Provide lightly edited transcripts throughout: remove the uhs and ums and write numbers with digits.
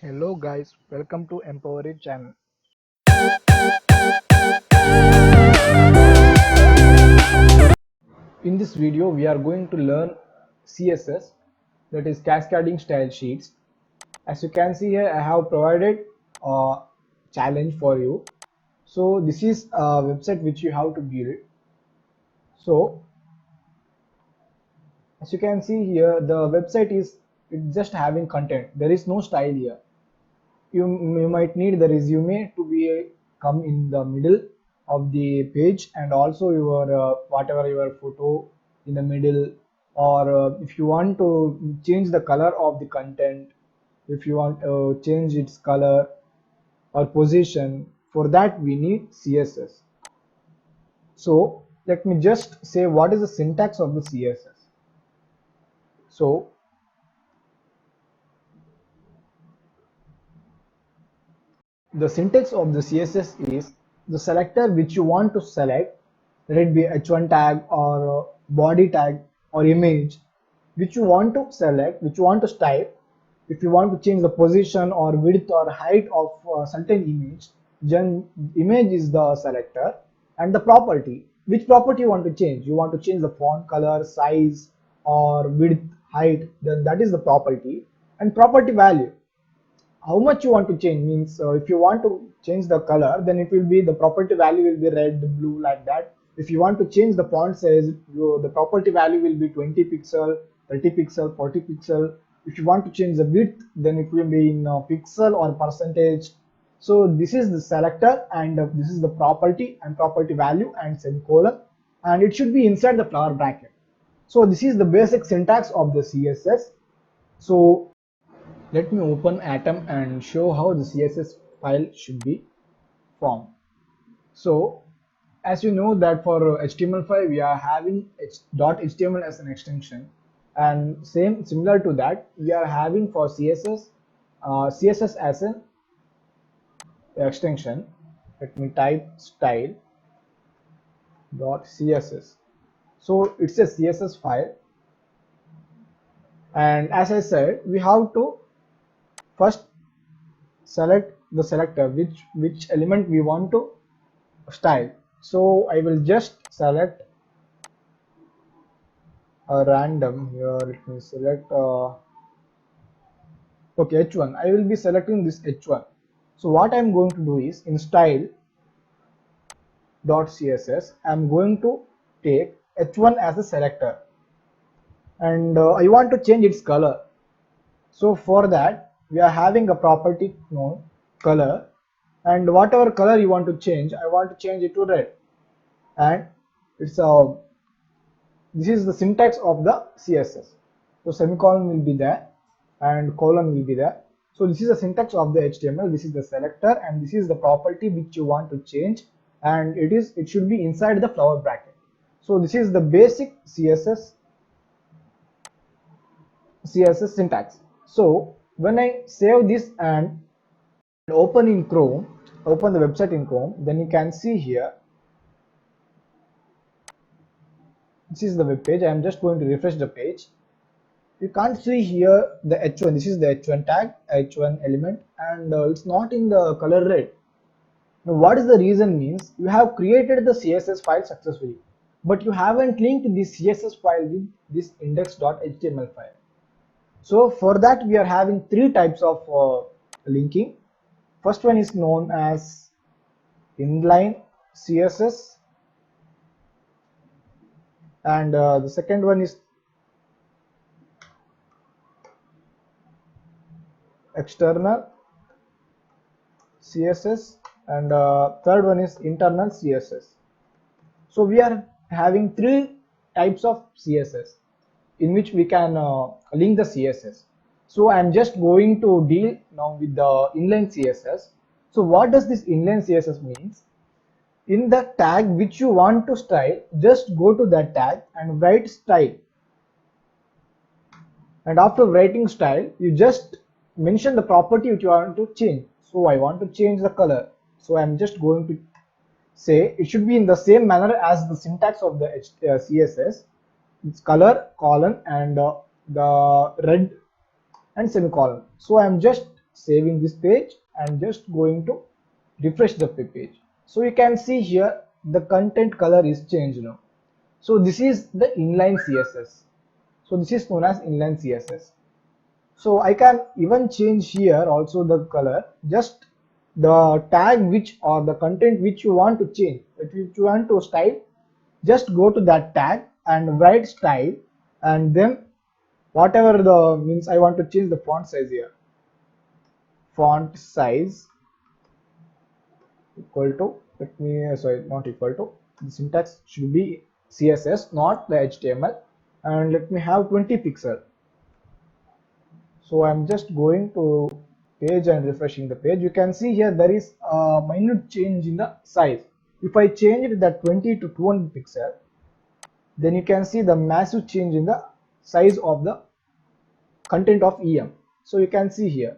Hello guys, welcome to Empower It channel. In this video we are going to learn CSS, that is cascading style sheets. As you can see here, I have provided a challenge for you. So this is a website which you have to build. So as you can see here, the website is just having content. There is no style here. You might need the resume to be come in the middle of the page, and also your whatever your photo in the middle, or if you want to change the color of the content, if you want to change its color or position, for that we need CSS. So let me just say what is the syntax of the CSS. So the syntax of the CSS is the selector which you want to select, let it be h1 tag or body tag or image, which you want to select, which you want to type. If you want to change the position or width or height of certain image, then image is the selector, and the property, which property you want to change. You want to change the font color, size, or width, height, then that is the property. And property value, how much you want to change, means if you want to change the color, then it will be the property value will be red, blue, like that. If you want to change the font size, the property value will be 20 pixel, 30 pixel, 40 pixel. If you want to change the width, then it will be in pixel or percentage. So this is the selector, and this is the property and property value and semicolon, and it should be inside the flower bracket. So this is the basic syntax of the CSS. So let me open Atom and show how the CSS file should be formed. So as you know that for HTML5 we are having .html as an extension, and similar to that we are having for CSS CSS as an extension. Let me type style.css. So it's a CSS file, and as I said, we have to first select the selector which element we want to style. So I will just select a random here. Let me select okay, h1. I will be selecting this h1. So what I'm going to do is, in style.css I'm going to take h1 as a selector, and I want to change its color. So for that we are having a property known color, and whatever color you want to change, I want to change it to red, and it's a this is the syntax of the CSS. So semicolon will be there and colon will be there. So this is the syntax of the HTML. This is the selector, and this is the property which you want to change, and it should be inside the flower bracket. So this is the basic CSS syntax. So when I save this and open in Chrome, open the website in Chrome, then you can see here, this is the web page. I am just going to refresh the page. You can't see here the h1. This is the h1 tag, h1 element, and it's not in the color red. Now what is the reason? Means you have created the CSS file successfully, but you haven't linked this CSS file with this index.html file. So for that we are having three types of linking. First one is known as inline CSS, and the second one is external CSS, and third one is internal CSS. So we are having three types of CSS in which we can link the CSS. So I am just going to deal now with the inline CSS. So what does this inline CSS means? In the tag which you want to style, just go to that tag and write style, and after writing style you just mention the property which you want to change. So I want to change the color, so I am just going to say it should be in the same manner as the syntax of the CSS. It's color, colon, and the red and semicolon. So I am just saving this page and just going to refresh the page. So you can see here the content color is changed now. So this is the inline CSS. So this is known as inline CSS. So I can even change here also the color, just the tag which or the content which you want to change. If you want to style, just go to that tag and write style, and then whatever the means I want to change the font size here. Font size equal to, let me sorry, not equal to, the syntax should be CSS, not the HTML, and let me have 20 pixel. So I'm just going to page and refreshing the page. You can see here there is a minute change in the size. If I change that 20 to 200 pixel, then you can see the massive change in the size of the content of EM. So you can see here.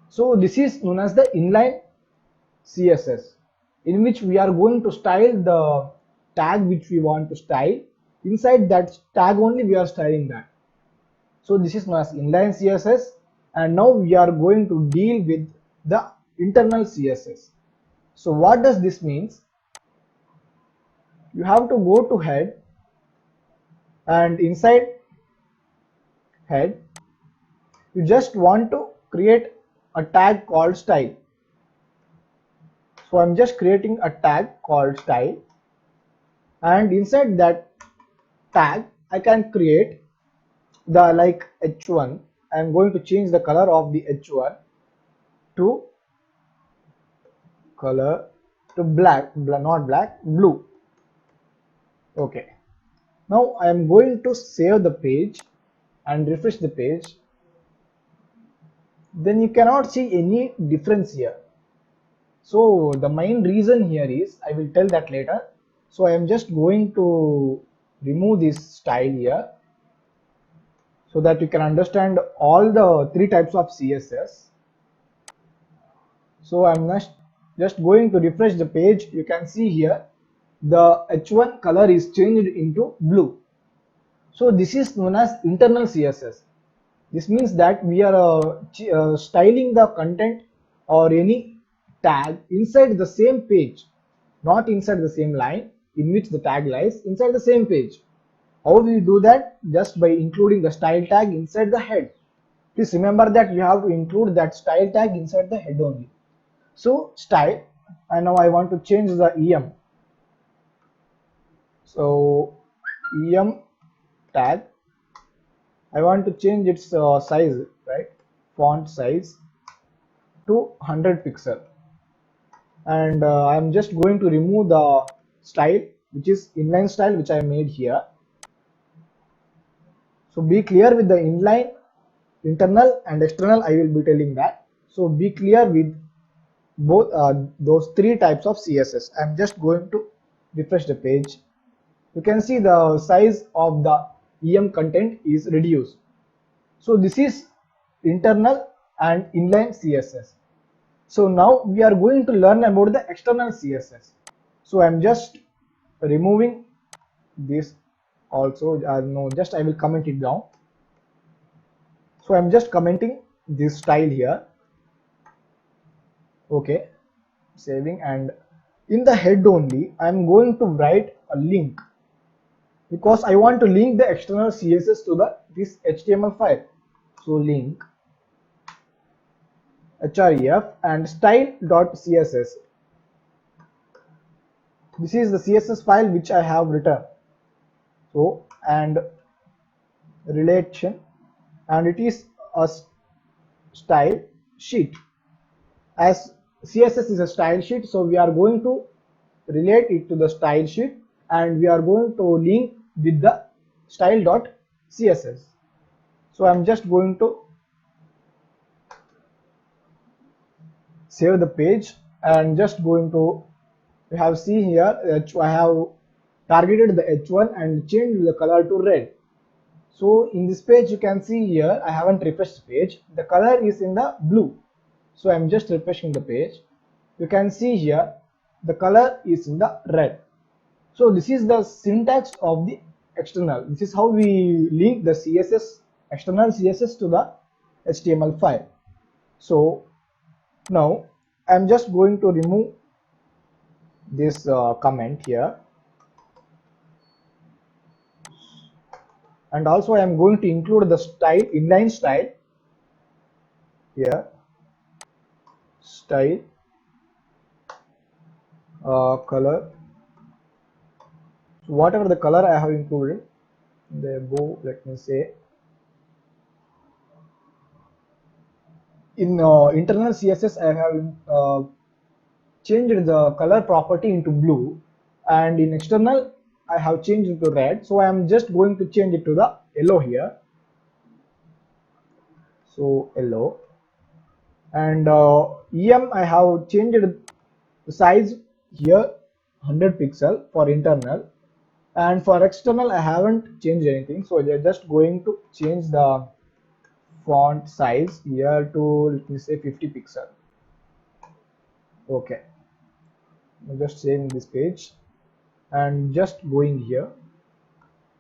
So this is known as the inline CSS, in which we are going to style the tag which we want to style. Inside that tag only we are styling that. So this is known as inline CSS, and now we are going to deal with the internal CSS. So what does this means? You have to go to head, and inside head you just want to create a tag called style. So I'm just creating a tag called style, and inside that tag I can create the like H1. I'm going to change the color of the H1 to color to black, not black, blue. Okay. Now I am going to save the page and refresh the page. Then you cannot see any difference here. So the main reason here is, I will tell that later. So I am just going to remove this style here, so that you can understand all the three types of CSS. So I'm just going to refresh the page. You can see here the H1 color is changed into blue. So this is known as internal CSS. This means that we are styling the content or any tag inside the same page, not inside the same line in which the tag lies, inside the same page. How do you do that? Just by including the style tag inside the head. Please remember that you have to include that style tag inside the head only. So style, and now I want to change the EM. So EM tag, I want to change its size, right? Font size to 100 pixel, and I'm just going to remove the style, which is inline style, which I made here. So be clear with the inline, internal and external. I will be telling that. So be clear with both those three types of CSS. I'm just going to refresh the page. You can see the size of the EM content is reduced. So this is internal and inline CSS. So now we are going to learn about the external CSS. So I'm just removing this also. No, just I will comment it down. So I'm just commenting this style here. Okay, saving, and in the head only I'm going to write a link, because I want to link the external CSS to this HTML file. So link href and style.css. This is the CSS file which I have written. So, and relation, and it is a style sheet. As CSS is a style sheet, so we are going to relate it to the style sheet, and we are going to link with the style.css. So I'm just going to save the page, and just going to, you have seen here I have targeted the H1 and changed the color to red. So in this page you can see here I haven't refreshed the page, the color is in the blue. So I'm just refreshing the page. You can see here the color is in the red. So this is the syntax of the external. This is how we link the CSS, external CSS, to the HTML file. So now I'm just going to remove this comment here, and also I am going to include the style, inline style here, style, color. So whatever the color I have included the above, let me say, in internal CSS I have changed the color property into blue, and in external I have changed it to red. So I am just going to change it to the yellow here. So yellow, and EM I have changed the size here 100 pixel for internal, and for external I haven't changed anything. So we are just going to change the font size here to, let me say, 50 pixel. Okay, I'm just saving this page and just going here,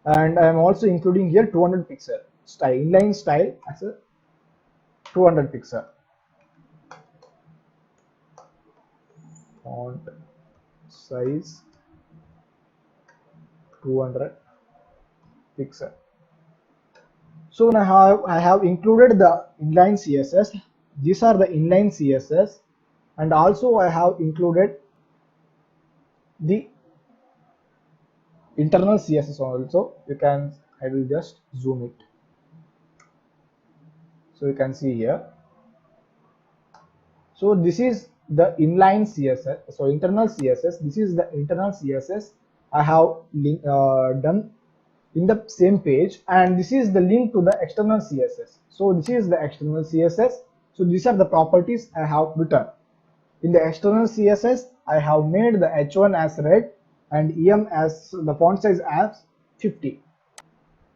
and I am also including here 200 pixel style, inline style as a 200 pixel font size, 200 pixel. So now I have included the inline CSS. These are the inline CSS, and also I have included the internal CSS also. You can, I will just zoom it so you can see here. So this is the inline CSS, so internal CSS. This is the internal CSS I have done in the same page, and this is the link to the external CSS. So this is the external CSS. So these are the properties I have written. In the external CSS, I have made the H1 as red and EM as the font size as 50.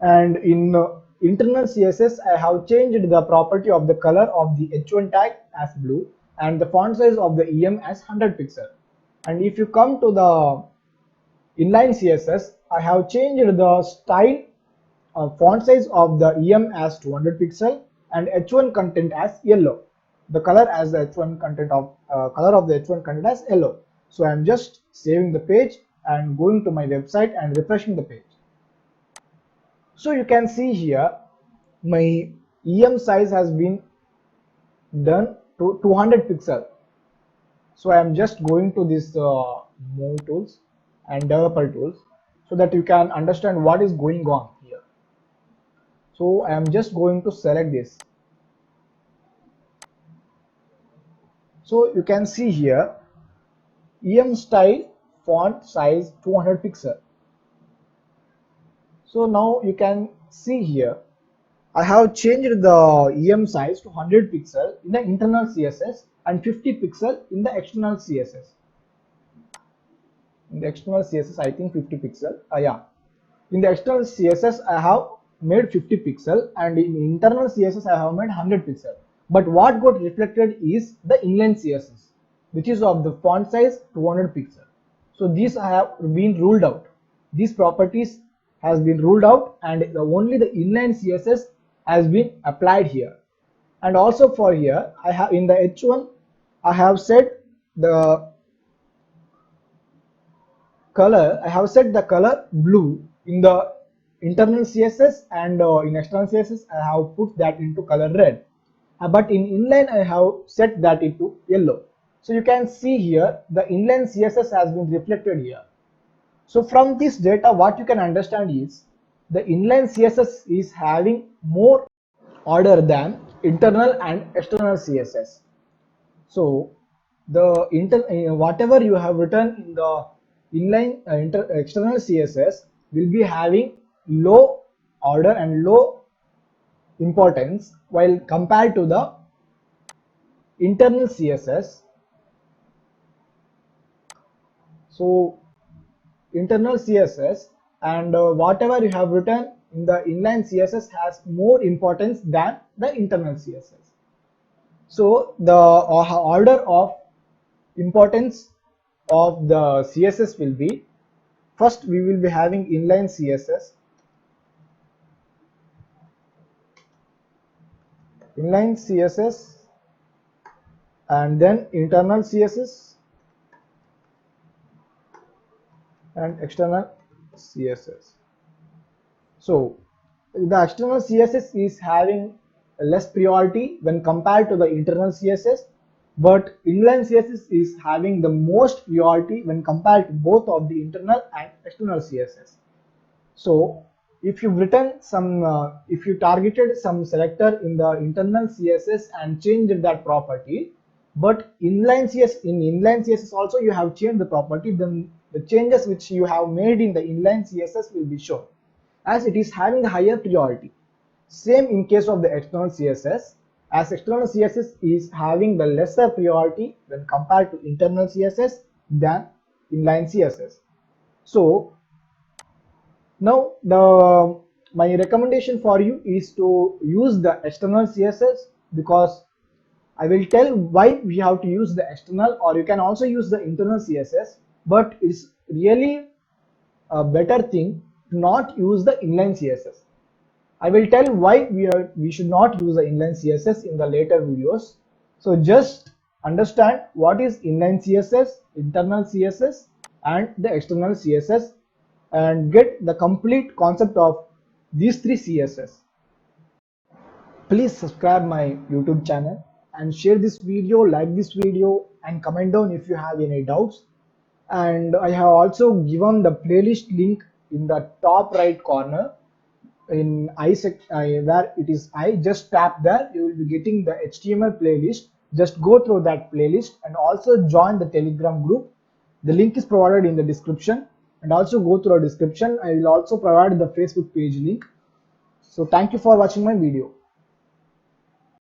And in internal CSS, I have changed the property of the color of the H1 tag as blue and the font size of the EM as 100 pixel. And if you come to the inline CSS, I have changed the style font size of the EM as 200 pixel and H1 content as yellow. The color as the H1 content of color of the H1 content as yellow. So I am just saving the page and going to my website and refreshing the page. So you can see here my EM size has been done to 200 pixel. So I am just going to this move tools and developer tools so that you can understand what is going on here. So I am just going to select this. So you can see here EM style font size 200 pixel. So now you can see here I have changed the EM size to 100 pixel in the internal CSS and 50 pixel in the external CSS. In the external CSS, I think 50 pixel. Yeah. In the external CSS, I have made 50 pixel, and in internal CSS, I have made 100 pixel. But what got reflected is the inline CSS, which is of the font size 200 pixel. So these have been ruled out. These properties has been ruled out, and only the inline CSS has been applied here. And also for here, I have in the H1, I have set the color. I have set the color blue in the internal CSS, and in external CSS I have put that into color red, but in inline I have set that into yellow. So you can see here the inline CSS has been reflected here. So from this data what you can understand is the inline CSS is having more order than internal and external CSS. So the whatever you have written in the inline external CSS will be having low order and low importance, while compared to the internal CSS. So internal CSS and whatever you have written in the inline CSS has more importance than the internal CSS. So the order of importance of the CSS will be, first we will be having inline CSS. Inline CSS and then internal CSS and external CSS. So the external CSS is having less priority when compared to the internal CSS, but inline CSS is having the most priority when compared to both of the internal and external CSS. So if you've written some, if you targeted some selector in the internal CSS and changed that property, but in inline CSS also you have changed the property, then the changes which you have made in the inline CSS will be shown as it is having a higher priority. Same in case of the external CSS, as external CSS is having the lesser priority when compared to internal CSS than inline CSS. So now my recommendation for you is to use the external CSS, because I will tell why we have to use the external, or you can also use the internal CSS, but it's really a better thing to not use the inline CSS. I will tell why we should not use the inline CSS in the later videos. So just understand what is inline CSS, internal CSS and the external CSS, and get the complete concept of these three CSS. Please subscribe my YouTube channel and share this video, like this video and comment down if you have any doubts. And I have also given the playlist link in the top right corner in where it is I. Just tap there, you will be getting the HTML playlist. Just go through that playlist and also join the Telegram group. The link is provided in the description, and also go through a description. I will also provide the Facebook page link. So thank you for watching my video.